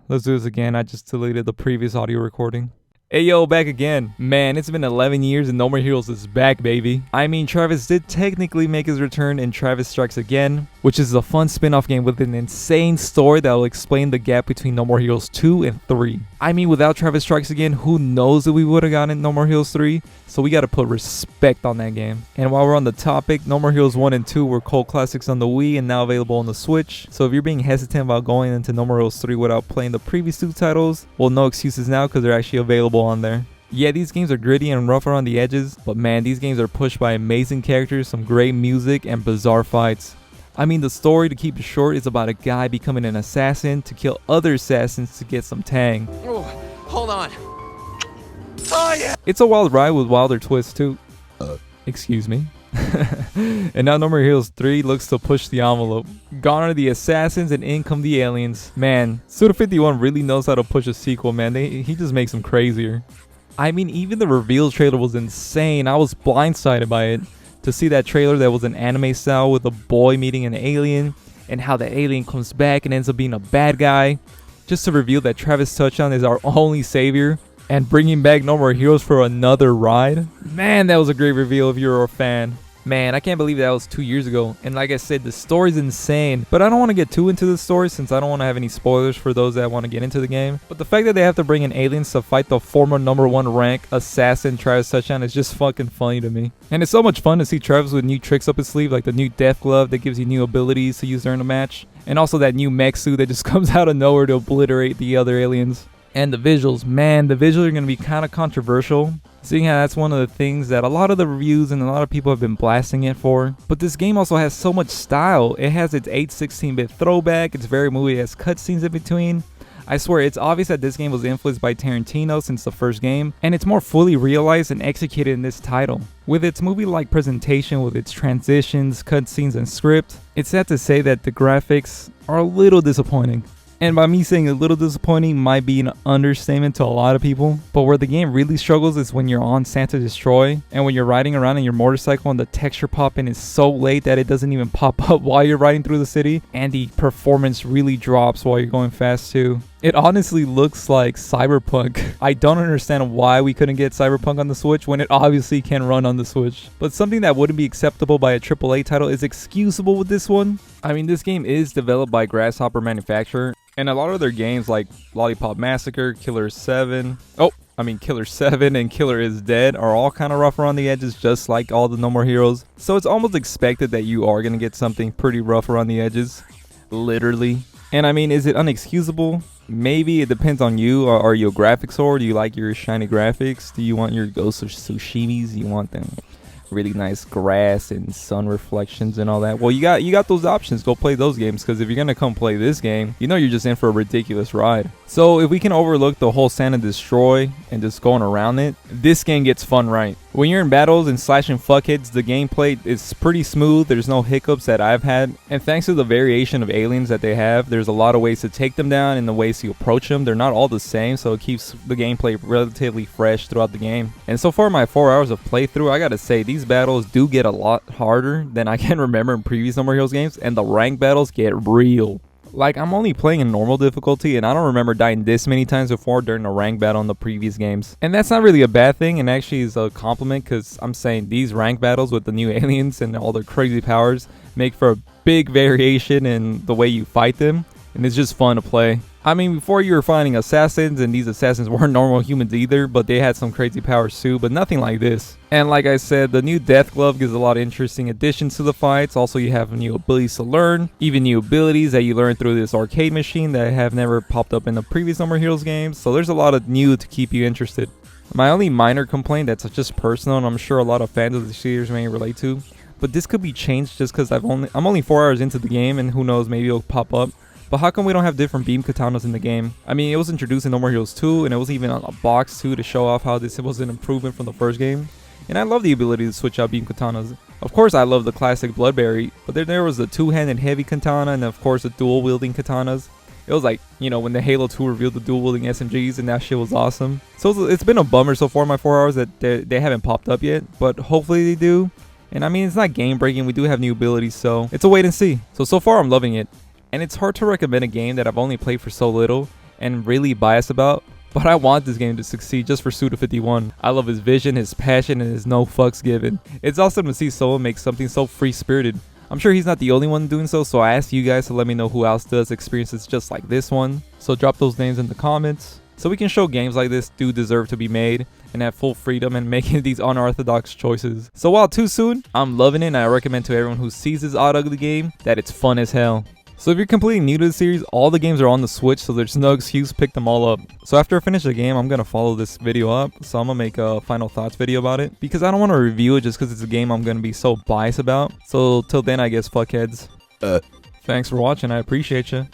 Let's do this again. I just deleted the previous audio recording. Hey yo, back again. Man, it's been 11 years and No More Heroes is back, baby. I mean, Travis did technically make his return in Travis Strikes Again, which is a fun spin-off game with an insane story that will explain the gap between No More Heroes 2 and 3. I mean, without Travis Strikes Again, who knows if we would have gotten No More Heroes 3, so we gotta put respect on that game. And while we're on the topic, No More Heroes 1 and 2 were cult classics on the Wii and now available on the Switch, so if you're being hesitant about going into No More Heroes 3 without playing the previous two titles, well, no excuses now because they're actually available on there. Yeah, these games are gritty and rough around the edges, but man, these games are pushed by amazing characters, some great music, and bizarre fights. I mean, the story, to keep it short, is about a guy becoming an assassin to kill other assassins to get some tang. Oh, hold on. Oh, yeah. It's a wild ride with wilder twists too. Excuse me. And now No More Heroes 3 looks to push the envelope. Gone are the assassins and in come the aliens. Man, Suda51 really knows how to push a sequel, man. He just makes them crazier. I mean, even the reveal trailer was insane. I was blindsided by it. To see that trailer that was an anime style with a boy meeting an alien, and how the alien comes back and ends up being a bad guy. Just to reveal that Travis Touchdown is our only savior, and bringing back No More Heroes for another ride. Man, that was a great reveal if you're a fan. Man, I can't believe that was 2 years ago. And like I said, the story's insane. But I don't want to get too into the story since I don't want to have any spoilers for those that want to get into the game. But the fact that they have to bring in aliens to fight the former #1 rank assassin Travis Touchdown is just fucking funny to me. And it's so much fun to see Travis with new tricks up his sleeve, like the new death glove that gives you new abilities to use during the match. And also that new mech suit that just comes out of nowhere to obliterate the other aliens. And the visuals, man, the visuals are going to be kind of controversial, seeing how that's one of the things that a lot of the reviews and a lot of people have been blasting it for. But this game also has so much style. It has its 8/16-bit throwback, it's very movie, it has cutscenes in between. I swear, it's obvious that this game was influenced by Tarantino since the first game, and it's more fully realized and executed in this title. With its movie-like presentation, with its transitions, cutscenes, and script, it's sad to say that the graphics are a little disappointing. And by me saying a little disappointing might be an understatement to a lot of people, but where the game really struggles is when you're on Santa Destroy and when you're riding around in your motorcycle and the texture pop-in is so late that it doesn't even pop up while you're riding through the city, and the performance really drops while you're going fast too. It honestly looks like Cyberpunk. I don't understand why we couldn't get Cyberpunk on the Switch when it obviously can run on the Switch. But something that wouldn't be acceptable by a AAA title is excusable with this one. I mean, this game is developed by Grasshopper Manufacturer, and a lot of their games like Lollipop Massacre, Killer 7 and Killer is Dead are all kind of rough around the edges, just like all the No More Heroes. So it's almost expected that you are going to get something pretty rough around the edges. Literally. And I mean, is it unexcusable? Maybe. It depends on you. Are you a graphics whore? Do you like your shiny graphics? Do you want your Ghost of Tsushimis? Do you want them really nice grass and sun reflections and all that? Well, you got those options. Go play those games, because if you're gonna come play this game, you know you're just in for a ridiculous ride. So if we can overlook the whole Santa Destroy and just going around it, this game gets fun right. When you're in battles and slashing fuckheads, the gameplay is pretty smooth. There's no hiccups that I've had, and thanks to the variation of aliens that they have, there's a lot of ways to take them down and the ways to approach them. They're not all the same, so it keeps the gameplay relatively fresh throughout the game. And so far, my 4 hours of playthrough, I gotta say, these battles do get a lot harder than I can remember in previous No More Heroes games, and the rank battles get real. Like, I'm only playing in normal difficulty, and I don't remember dying this many times before during a rank battle in the previous games. And that's not really a bad thing, and actually is a compliment, because I'm saying these rank battles with the new aliens and all their crazy powers make for a big variation in the way you fight them, and it's just fun to play. I mean, before you were fighting assassins, and these assassins weren't normal humans either, but they had some crazy powers too, but nothing like this. And like I said, the new Death Glove gives a lot of interesting additions to the fights. Also, you have new abilities to learn, even new abilities that you learn through this arcade machine that have never popped up in the previous No More Heroes games. So there's a lot of new to keep you interested. My only minor complaint that's just personal, and I'm sure a lot of fans of the series may relate to, but this could be changed just because I'm only 4 hours into the game, and who knows, maybe it'll pop up. But how come we don't have different beam katanas in the game? I mean, it was introduced in No More Heroes 2, and it was even on a box too to show off how this was an improvement from the first game. And I love the ability to switch out beam katanas. Of course, I love the classic Bloodberry, but there was the two-handed heavy katana, and of course the dual-wielding katanas. It was like, you know, when the Halo 2 revealed the dual-wielding SMGs, and that shit was awesome. So it's been a bummer so far in my 4 hours that they haven't popped up yet, but hopefully they do. And I mean, it's not game-breaking, we do have new abilities, so it's a wait and see. So far I'm loving it. And it's hard to recommend a game that I've only played for so little and really biased about. But I want this game to succeed just for Suda51. I love his vision, his passion, and his no fucks given. It's awesome to see someone make something so free-spirited. I'm sure he's not the only one doing so I ask you guys to let me know who else does experiences just like this one. So drop those names in the comments, so we can show games like this do deserve to be made and have full freedom in making these unorthodox choices. So while too soon, I'm loving it, and I recommend to everyone who sees this Odd Ugly game that it's fun as hell. So if you're completely new to the series, all the games are on the Switch, so there's no excuse, pick them all up. So after I finish the game, I'm gonna follow this video up, so I'm gonna make a final thoughts video about it, because I don't want to review it just because it's a game I'm gonna be so biased about. So till then, I guess fuckheads. Thanks for watching, I appreciate you.